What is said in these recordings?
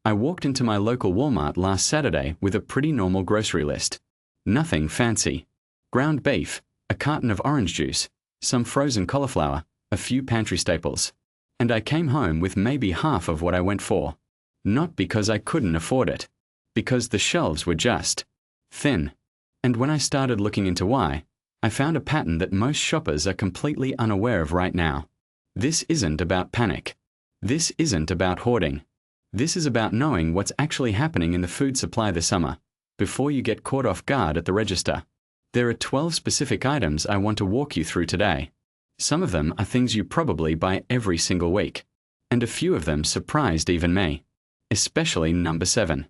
I walked into my local Walmart last Saturday with a pretty normal grocery list. Nothing fancy. Ground beef, a carton of orange juice, some frozen cauliflower, a few pantry staples. And I came home with maybe half of what I went for. Not because I couldn't afford it. Because the shelves were just thin. And when I started looking into why, I found a pattern that most shoppers are completely unaware of right now. This isn't about panic. This isn't about hoarding. This is about knowing what's actually happening in the food supply this summer, before you get caught off guard at the register. There are 12 specific items I want to walk you through today. Some of them are things you probably buy every single week, and a few of them surprised even me. Especially number 7.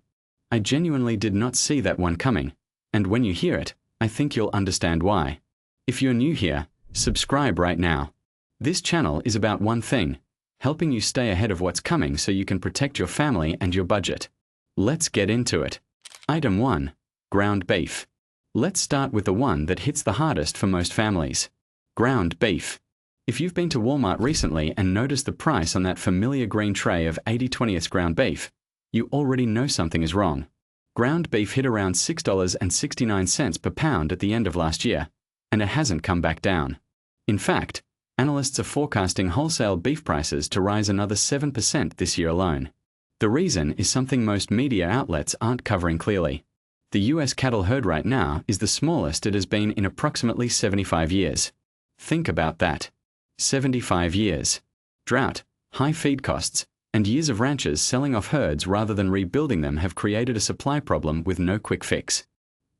I genuinely did not see that one coming, and when you hear it, I think you'll understand why. If you're new here, subscribe right now. This channel is about one thing: helping you stay ahead of what's coming so you can protect your family and your budget. Let's get into it. Item 1. Ground beef. Let's start with the one that hits the hardest for most families. Ground beef. If you've been to Walmart recently and noticed the price on that familiar green tray of 80/20 ground beef, you already know something is wrong. Ground beef hit around $6.69 per pound at the end of last year, and it hasn't come back down. In fact, analysts are forecasting wholesale beef prices to rise another 7% this year alone. The reason is something most media outlets aren't covering clearly. The US cattle herd right now is the smallest it has been in approximately 75 years. Think about that. 75 years. Drought, high feed costs, and years of ranchers selling off herds rather than rebuilding them have created a supply problem with no quick fix.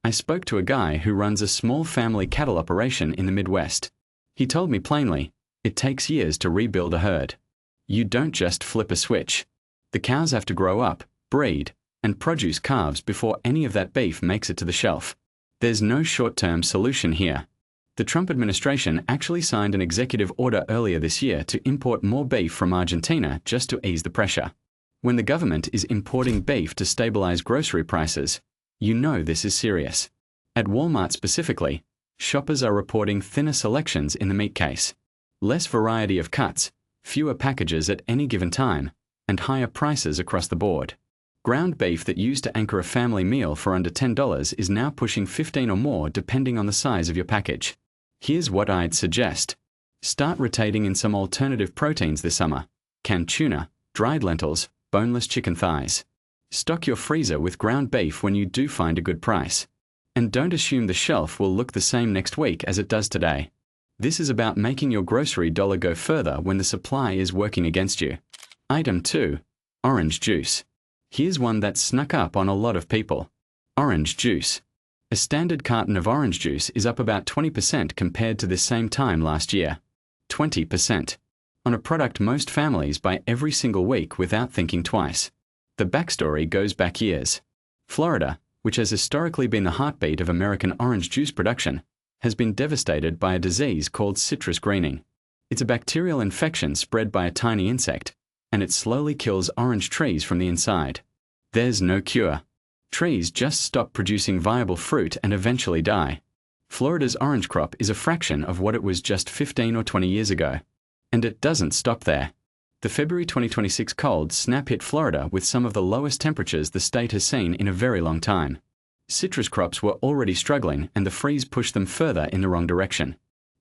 I spoke to a guy who runs a small family cattle operation in the Midwest. He told me plainly, it takes years to rebuild a herd. You don't just flip a switch. The cows have to grow up, breed, and produce calves before any of that beef makes it to the shelf. There's no short-term solution here. The Trump administration actually signed an executive order earlier this year to import more beef from Argentina just to ease the pressure. When the government is importing beef to stabilize grocery prices, you know this is serious. At Walmart specifically, shoppers are reporting thinner selections in the meat case, less variety of cuts, fewer packages at any given time, and higher prices across the board. Ground beef that used to anchor a family meal for under $10 is now pushing $15 or more depending on the size of your package. Here's what I'd suggest. Start rotating in some alternative proteins this summer: canned tuna, dried lentils, boneless chicken thighs. Stock your freezer with ground beef when you do find a good price. And don't assume the shelf will look the same next week as it does today. This is about making your grocery dollar go further when the supply is working against you. Item 2. Orange juice. Here's one that snuck up on a lot of people. Orange juice. A standard carton of orange juice is up about 20% compared to this same time last year. 20%. On a product most families buy every single week without thinking twice. The backstory goes back years. Florida, which has historically been the heartbeat of American orange juice production, has been devastated by a disease called citrus greening. It's a bacterial infection spread by a tiny insect, and it slowly kills orange trees from the inside. There's no cure. Trees just stop producing viable fruit and eventually die. Florida's orange crop is a fraction of what it was just 15 or 20 years ago. And it doesn't stop there. The February 2026 cold snap hit Florida with some of the lowest temperatures the state has seen in a very long time. Citrus crops were already struggling, and the freeze pushed them further in the wrong direction.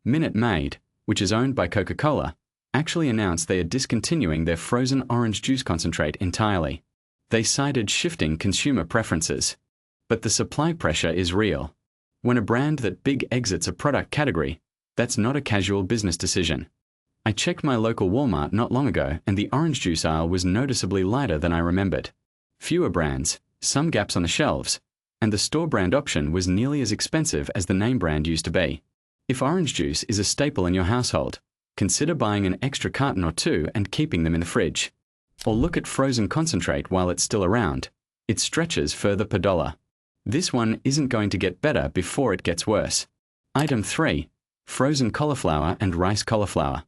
Minute Maid, which is owned by Coca-Cola, actually announced they are discontinuing their frozen orange juice concentrate entirely. They cited shifting consumer preferences. But the supply pressure is real. When a brand that big exits a product category, that's not a casual business decision. I checked my local Walmart not long ago, and the orange juice aisle was noticeably lighter than I remembered. Fewer brands, some gaps on the shelves, and the store brand option was nearly as expensive as the name brand used to be. If orange juice is a staple in your household, consider buying an extra carton or two and keeping them in the fridge. Or look at frozen concentrate while it's still around. It stretches further per dollar. This one isn't going to get better before it gets worse. Item 3. Frozen cauliflower and rice cauliflower.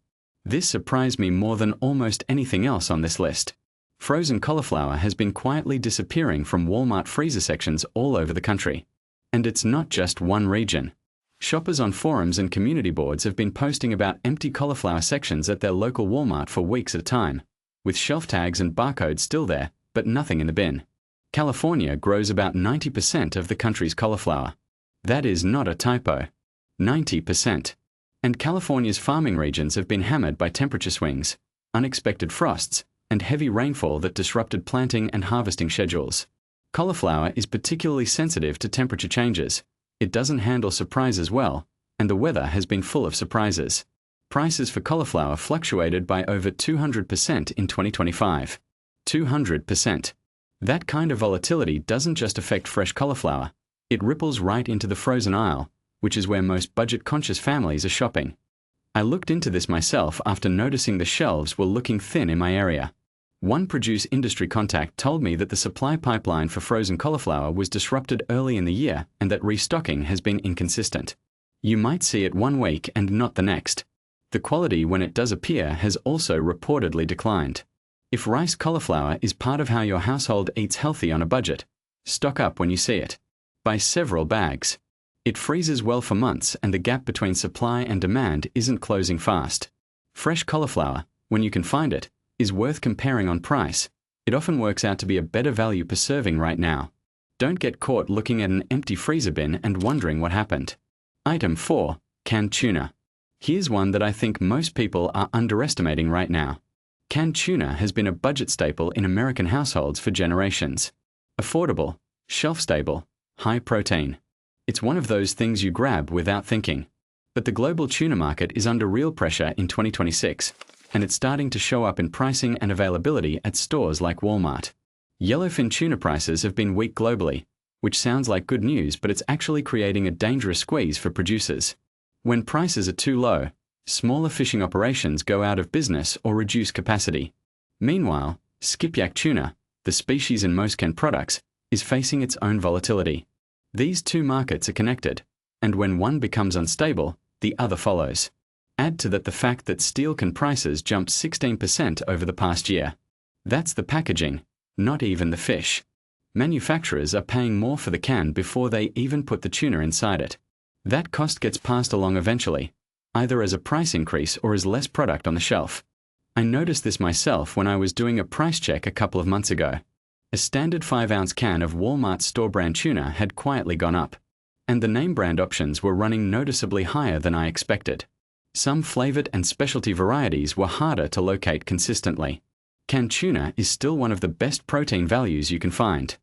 This surprised me more than almost anything else on this list. Frozen cauliflower has been quietly disappearing from Walmart freezer sections all over the country. And it's not just one region. Shoppers on forums and community boards have been posting about empty cauliflower sections at their local Walmart for weeks at a time, with shelf tags and barcodes still there, but nothing in the bin. California grows about 90% of the country's cauliflower. That is not a typo. 90%. And California's farming regions have been hammered by temperature swings, unexpected frosts, and heavy rainfall that disrupted planting and harvesting schedules. Cauliflower is particularly sensitive to temperature changes. It doesn't handle surprises well, and the weather has been full of surprises. Prices for cauliflower fluctuated by over 200% in 2025. 200%. That kind of volatility doesn't just affect fresh cauliflower. It ripples right into the frozen aisle, which is where most budget-conscious families are shopping. I looked into this myself after noticing the shelves were looking thin in my area. One produce industry contact told me that the supply pipeline for frozen cauliflower was disrupted early in the year and that restocking has been inconsistent. You might see it one week and not the next. The quality when it does appear has also reportedly declined. If rice cauliflower is part of how your household eats healthy on a budget, stock up when you see it. Buy several bags. It freezes well for months and the gap between supply and demand isn't closing fast. Fresh cauliflower, when you can find it, is worth comparing on price. It often works out to be a better value per serving right now. Don't get caught looking at an empty freezer bin and wondering what happened. Item 4. Canned tuna. Here's one that I think most people are underestimating right now. Canned tuna has been a budget staple in American households for generations. Affordable, shelf-stable, high protein. It's one of those things you grab without thinking. But the global tuna market is under real pressure in 2026, and it's starting to show up in pricing and availability at stores like Walmart. Yellowfin tuna prices have been weak globally, which sounds like good news, but it's actually creating a dangerous squeeze for producers. When prices are too low, smaller fishing operations go out of business or reduce capacity. Meanwhile, skipjack tuna, the species in most canned products, is facing its own volatility. These two markets are connected, and when one becomes unstable, the other follows. Add to that the fact that steel can prices jumped 16% over the past year. That's the packaging, not even the fish. Manufacturers are paying more for the can before they even put the tuna inside it. That cost gets passed along eventually, either as a price increase or as less product on the shelf. I noticed this myself when I was doing a price check a couple of months ago. A standard 5-ounce can of Walmart store-brand tuna had quietly gone up, and the name brand options were running noticeably higher than I expected. Some flavored and specialty varieties were harder to locate consistently. Canned tuna is still one of the best protein values you can find.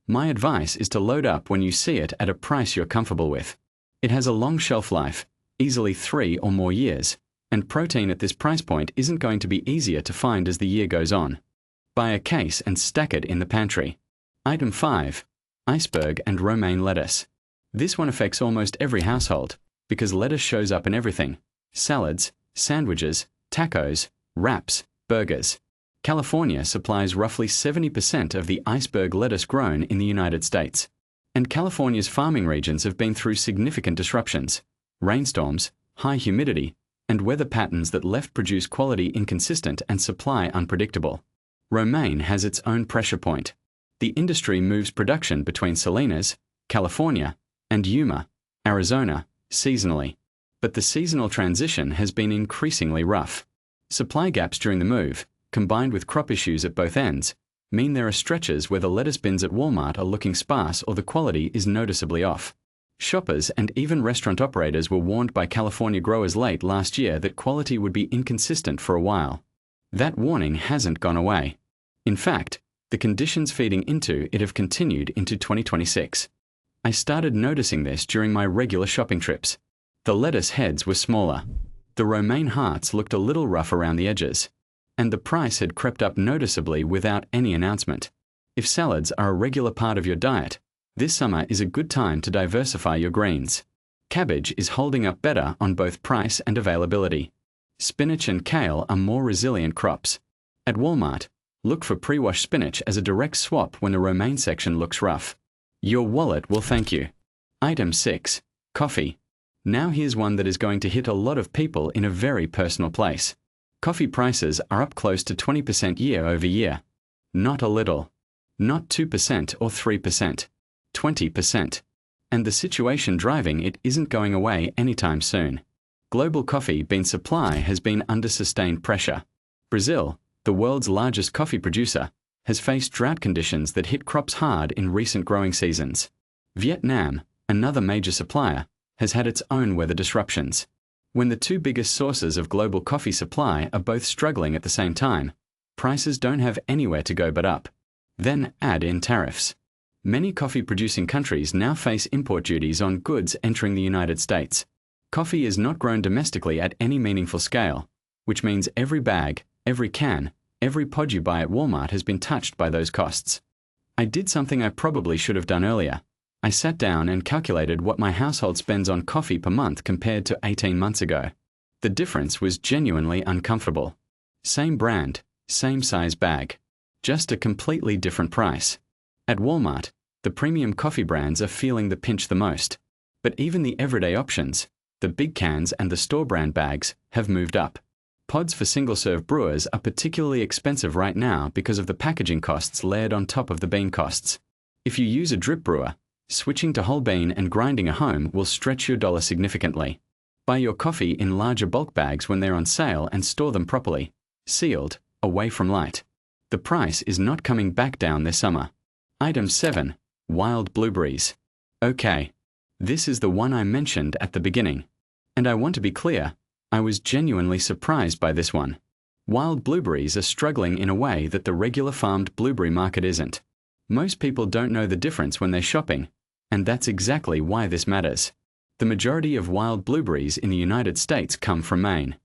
My advice is to load up when you see it at a price you're comfortable with. It has a long shelf life, easily 3 or more years, and protein at this price point isn't going to be easier to find as the year goes on. Buy a case and stack it in the pantry. Item 5. Iceberg and romaine lettuce. This one affects almost every household, because lettuce shows up in everything: salads, sandwiches, tacos, wraps, burgers. California supplies roughly 70% of the iceberg lettuce grown in the United States. And California's farming regions have been through significant disruptions: rainstorms, high humidity, and weather patterns that left produce quality inconsistent and supply unpredictable. Romaine has its own pressure point. The industry moves production between Salinas, California, and Yuma, Arizona, seasonally. But the seasonal transition has been increasingly rough. Supply gaps during the move, combined with crop issues at both ends, mean there are stretches where the lettuce bins at Walmart are looking sparse or the quality is noticeably off. Shoppers and even restaurant operators were warned by California growers late last year that quality would be inconsistent for a while. That warning hasn't gone away. In fact, the conditions feeding into it have continued into 2026. I started noticing this during my regular shopping trips. The lettuce heads were smaller. The romaine hearts looked a little rough around the edges. And the price had crept up noticeably without any announcement. If salads are a regular part of your diet, this summer is a good time to diversify your greens. Cabbage is holding up better on both price and availability. Spinach and kale are more resilient crops. At Walmart, look for pre-washed spinach as a direct swap when the romaine section looks rough. Your wallet will thank you. Item 6. Coffee. Now here's one that is going to hit a lot of people in a very personal place. Coffee prices are up close to 20% year over year. Not a little. Not 2% or 3%. 20%. And the situation driving it isn't going away anytime soon. Global coffee bean supply has been under sustained pressure. Brazil, the world's largest coffee producer, has faced drought conditions that hit crops hard in recent growing seasons. Vietnam, another major supplier, has had its own weather disruptions. When the two biggest sources of global coffee supply are both struggling at the same time, prices don't have anywhere to go but up. Then add in tariffs. Many coffee-producing countries now face import duties on goods entering the United States. Coffee is not grown domestically at any meaningful scale, which means every bag, every can, every pod you buy at Walmart has been touched by those costs. I did something I probably should have done earlier. I sat down and calculated what my household spends on coffee per month compared to 18 months ago. The difference was genuinely uncomfortable. Same brand, same size bag, just a completely different price. At Walmart, the premium coffee brands are feeling the pinch the most, but even the everyday options, the big cans and the store brand bags, have moved up. Pods for single-serve brewers are particularly expensive right now because of the packaging costs layered on top of the bean costs. If you use a drip brewer, switching to whole bean and grinding at home will stretch your dollar significantly. Buy your coffee in larger bulk bags when they're on sale and store them properly, sealed, away from light. The price is not coming back down this summer. Item 7. Wild blueberries. Okay, this is the one I mentioned at the beginning. And I want to be clear, I was genuinely surprised by this one. Wild blueberries are struggling in a way that the regular farmed blueberry market isn't. Most people don't know the difference when they're shopping, and that's exactly why this matters. The majority of wild blueberries in the United States come from Maine.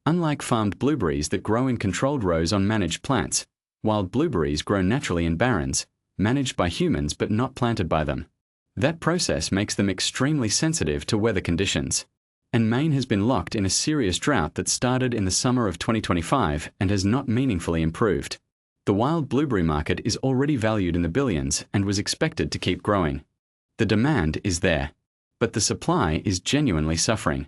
Unlike farmed blueberries that grow in controlled rows on managed plants, wild blueberries grow naturally in barrens, managed by humans but not planted by them. That process makes them extremely sensitive to weather conditions. And Maine has been locked in a serious drought that started in the summer of 2025 and has not meaningfully improved. The wild blueberry market is already valued in the billions and was expected to keep growing. The demand is there, but the supply is genuinely suffering.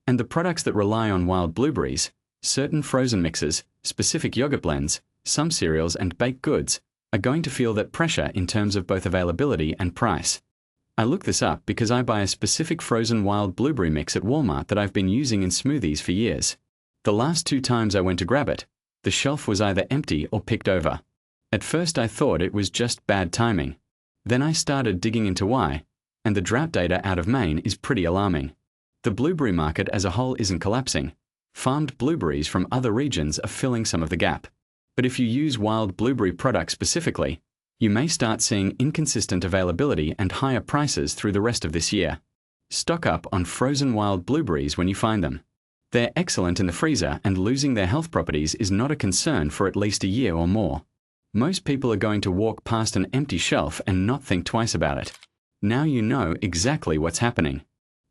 And the products that rely on wild blueberries, certain frozen mixes, specific yogurt blends, some cereals and baked goods, are going to feel that pressure in terms of both availability and price. I looked this up because I buy a specific frozen wild blueberry mix at Walmart that I've been using in smoothies for years. The last 2 times I went to grab it, the shelf was either empty or picked over. At first I thought it was just bad timing. Then I started digging into why, and the drought data out of Maine is pretty alarming. The blueberry market as a whole isn't collapsing. Farmed blueberries from other regions are filling some of the gap. But if you use wild blueberry products specifically, you may start seeing inconsistent availability and higher prices through the rest of this year. Stock up on frozen wild blueberries when you find them. They're excellent in the freezer, and losing their health properties is not a concern for at least a year or more. Most people are going to walk past an empty shelf and not think twice about it. Now you know exactly what's happening.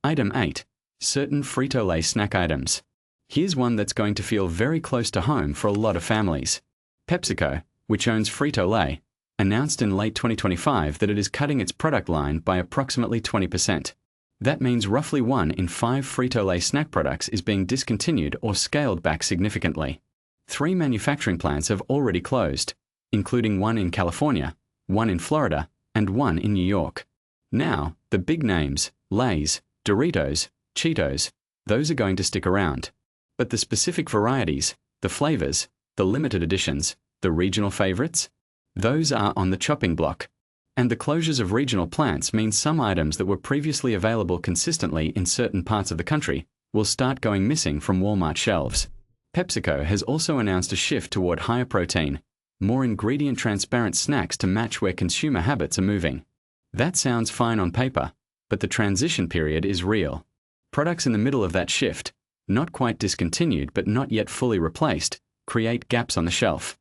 Item 8. Certain Frito-Lay snack items. Here's one that's going to feel very close to home for a lot of families. PepsiCo, which owns Frito-Lay, announced in late 2025 that it is cutting its product line by approximately 20%. That means roughly 1 in 5 Frito-Lay snack products is being discontinued or scaled back significantly. 3 manufacturing plants have already closed, including 1 in California, 1 in Florida, and 1 in New York. Now, the big names, Lay's, Doritos, Cheetos, those are going to stick around. But the specific varieties, the flavors, the limited editions, the regional favorites, those are on the chopping block. And the closures of regional plants mean some items that were previously available consistently in certain parts of the country will start going missing from Walmart shelves. PepsiCo has also announced a shift toward higher protein, more ingredient transparent snacks to match where consumer habits are moving. That sounds fine on paper, but the transition period is real. Products in the middle of that shift, not quite discontinued but not yet fully replaced, create gaps on the shelf.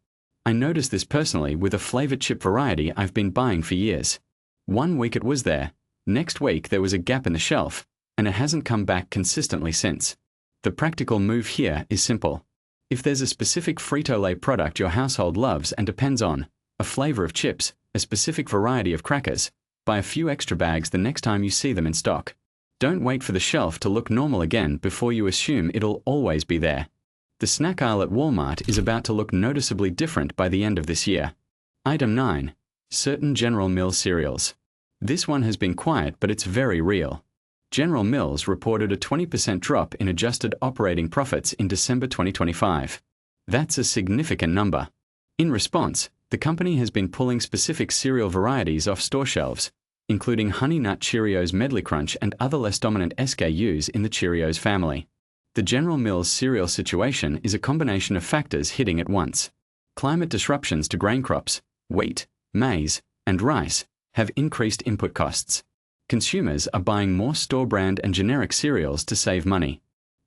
I noticed this personally with a flavored chip variety I've been buying for years. 1 week it was there, next week there was a gap in the shelf, and it hasn't come back consistently since. The practical move here is simple. If there's a specific Frito-Lay product your household loves and depends on, a flavor of chips, a specific variety of crackers, buy a few extra bags the next time you see them in stock. Don't wait for the shelf to look normal again before you assume it'll always be there. The snack aisle at Walmart is about to look noticeably different by the end of this year. Item 9. Certain General Mills cereals. This one has been quiet, but it's very real. General Mills reported a 20% drop in adjusted operating profits in December 2025. That's a significant number. In response, The company has been pulling specific cereal varieties off store shelves, including Honey Nut Cheerios Medley Crunch and other less dominant SKUs in the Cheerios family. The General Mills cereal situation is a combination of factors hitting at once. Climate disruptions to grain crops, wheat, maize, and rice have increased input costs. Consumers are buying more store brand and generic cereals to save money.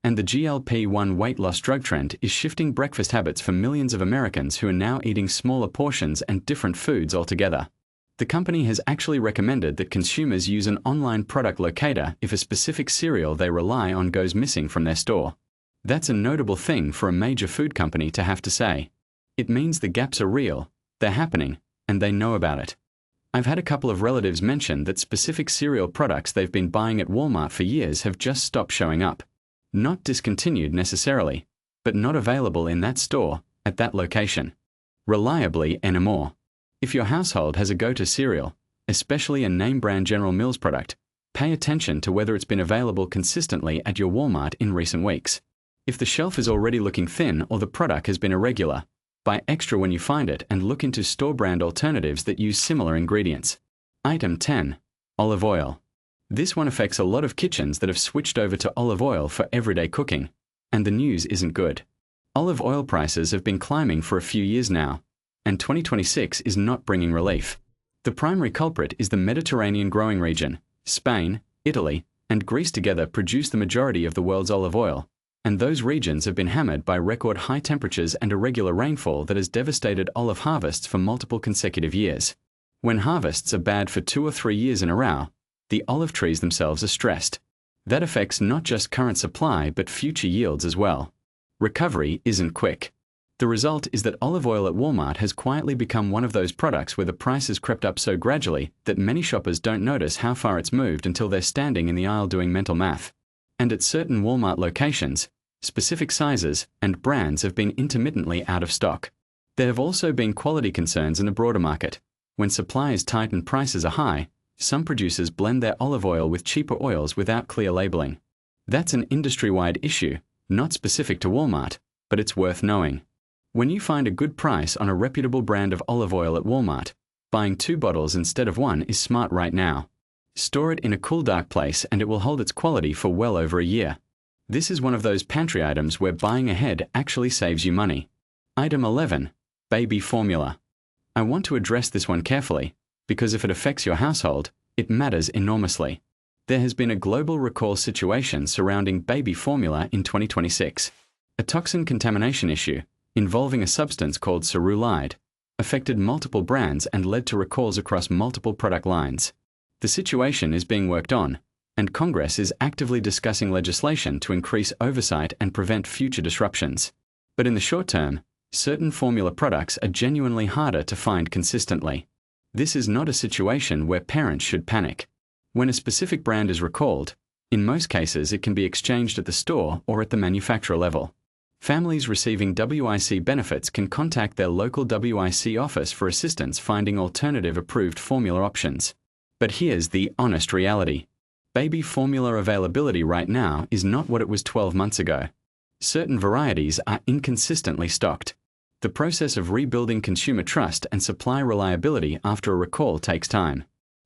And the GLP-1 weight loss drug trend is shifting breakfast habits for millions of Americans who are now eating smaller portions and different foods altogether. The company has actually recommended that consumers use an online product locator if a specific cereal they rely on goes missing from their store. That's a notable thing for a major food company to have to say. It means the gaps are real, they're happening, and they know about it. I've had a couple of relatives mention that specific cereal products they've been buying at Walmart for years have just stopped showing up. Not discontinued necessarily, but not available in that store, at that location. Reliably anymore. If your household has a go-to cereal, especially a name-brand General Mills product, pay attention to whether it's been available consistently at your Walmart in recent weeks. If the shelf is already looking thin or the product has been irregular, buy extra when you find it and look into store-brand alternatives that use similar ingredients. Item 10. Olive oil. This one affects a lot of kitchens that have switched over to olive oil for everyday cooking, and the news isn't good. Olive oil prices have been climbing for a few years now, and 2026 is not bringing relief. The primary culprit is the Mediterranean growing region. Spain, Italy, and Greece together produce the majority of the world's olive oil, and those regions have been hammered by record high temperatures and irregular rainfall that has devastated olive harvests for multiple consecutive years. When harvests are bad for 2 or 3 years in a row, the olive trees themselves are stressed. That affects not just current supply but future yields as well. Recovery isn't quick. The result is that olive oil at Walmart has quietly become one of those products where the price has crept up so gradually that many shoppers don't notice how far it's moved until they're standing in the aisle doing mental math. And at certain Walmart locations, specific sizes and brands have been intermittently out of stock. There have also been quality concerns in the broader market. When supply is tight and prices are high, some producers blend their olive oil with cheaper oils without clear labeling. That's an industry-wide issue, not specific to Walmart, but it's worth knowing. When you find a good price on a reputable brand of olive oil at Walmart, buying 2 bottles instead of 1 is smart right now. Store it in a cool, dark place and it will hold its quality for well over a year. This is one of those pantry items where buying ahead actually saves you money. Item 11. Baby formula. I want to address this one carefully, because if it affects your household, it matters enormously. There has been a global recall situation surrounding baby formula in 2026. A toxin contamination issue, involving a substance called cerulide, affected multiple brands and led to recalls across multiple product lines. The situation is being worked on, and Congress is actively discussing legislation to increase oversight and prevent future disruptions. But in the short term, certain formula products are genuinely harder to find consistently. This is not a situation where parents should panic. When a specific brand is recalled, in most cases it can be exchanged at the store or at the manufacturer level. Families receiving WIC benefits can contact their local WIC office for assistance finding alternative approved formula options. But here's the honest reality. Baby formula availability right now is not what it was 12 months ago. Certain varieties are inconsistently stocked. The process of rebuilding consumer trust and supply reliability after a recall takes time.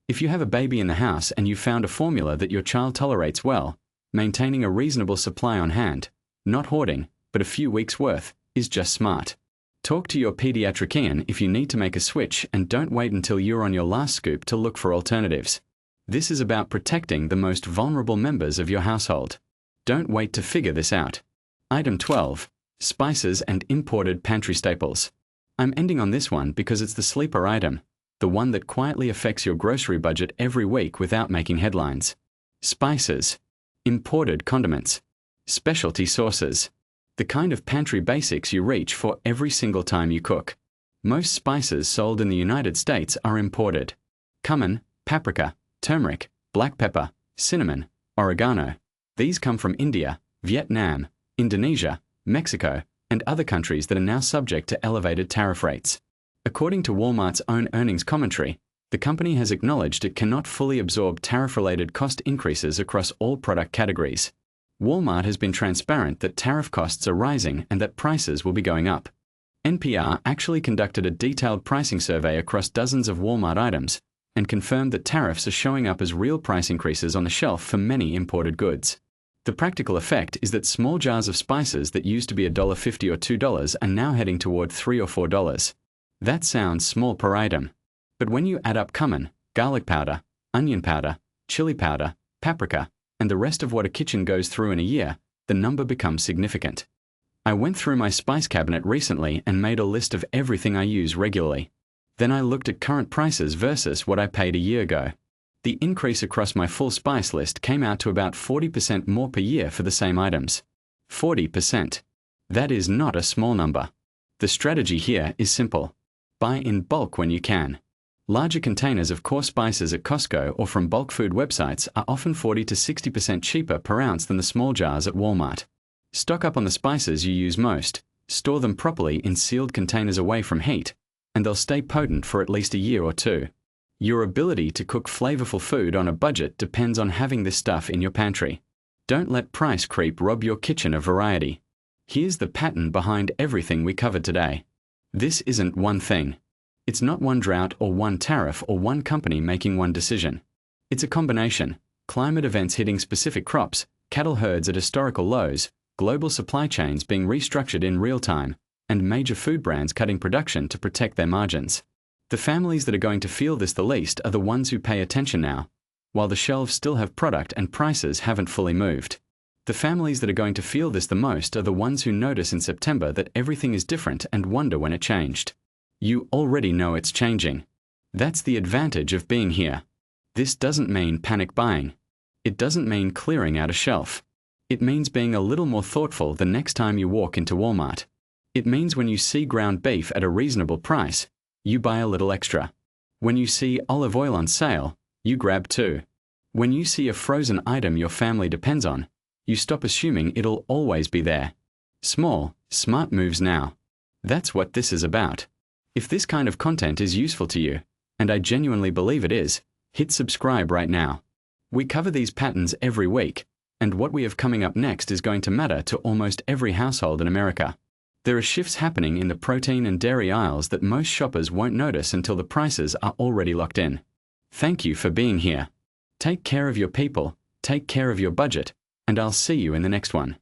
If you have a baby in the house and you've found a formula that your child tolerates well, maintaining a reasonable supply on hand, not hoarding, but a few weeks' worth, is just smart. Talk to your pediatrician if you need to make a switch and don't wait until you're on your last scoop to look for alternatives. This is about protecting the most vulnerable members of your household. Don't wait to figure this out. Item 12. Spices and imported pantry staples. I'm ending on this one because it's the sleeper item, the one that quietly affects your grocery budget every week without making headlines. Spices. Imported condiments. Specialty sauces. The kind of pantry basics you reach for every single time you cook. Most spices sold in the United States are imported. Cumin, paprika, turmeric, black pepper, cinnamon, oregano. These come from India, Vietnam, Indonesia, Mexico, and other countries that are now subject to elevated tariff rates. According to Walmart's own earnings commentary, the company has acknowledged it cannot fully absorb tariff-related cost increases across all product categories. Walmart has been transparent that tariff costs are rising and that prices will be going up. NPR actually conducted a detailed pricing survey across dozens of Walmart items and confirmed that tariffs are showing up as real price increases on the shelf for many imported goods. The practical effect is that small jars of spices that used to be $1.50 or $2 are now heading toward $3 or $4. That sounds small per item. But when you add up cumin, garlic powder, onion powder, chili powder, paprika, and the rest of what a kitchen goes through in a year, the number becomes significant. I went through my spice cabinet recently and made a list of everything I use regularly. Then I looked at current prices versus what I paid a year ago. The increase across my full spice list came out to about 40% more per year for the same items. 40%. That is not a small number. The strategy here is simple. Buy in bulk when you can. Larger containers of core spices at Costco or from bulk food websites are often 40 to 60% cheaper per ounce than the small jars at Walmart. Stock up on the spices you use most, store them properly in sealed containers away from heat, and they'll stay potent for at least a year or two. Your ability to cook flavorful food on a budget depends on having this stuff in your pantry. Don't let price creep rob your kitchen of variety. Here's the pattern behind everything we covered today. This isn't one thing. It's not one drought or one tariff or one company making one decision. It's a combination. Climate events hitting specific crops, cattle herds at historical lows, global supply chains being restructured in real time, and major food brands cutting production to protect their margins. The families that are going to feel this the least are the ones who pay attention now, while the shelves still have product and prices haven't fully moved. The families that are going to feel this the most are the ones who notice in September that everything is different and wonder when it changed. You already know it's changing. That's the advantage of being here. This doesn't mean panic buying. It doesn't mean clearing out a shelf. It means being a little more thoughtful the next time you walk into Walmart. It means when you see ground beef at a reasonable price, you buy a little extra. When you see olive oil on sale, you grab two. When you see a frozen item your family depends on, you stop assuming it'll always be there. Small, smart moves now. That's what this is about. If this kind of content is useful to you, and I genuinely believe it is, hit subscribe right now. We cover these patterns every week, and what we have coming up next is going to matter to almost every household in America. There are shifts happening in the protein and dairy aisles that most shoppers won't notice until the prices are already locked in. Thank you for being here. Take care of your people, take care of your budget, and I'll see you in the next one.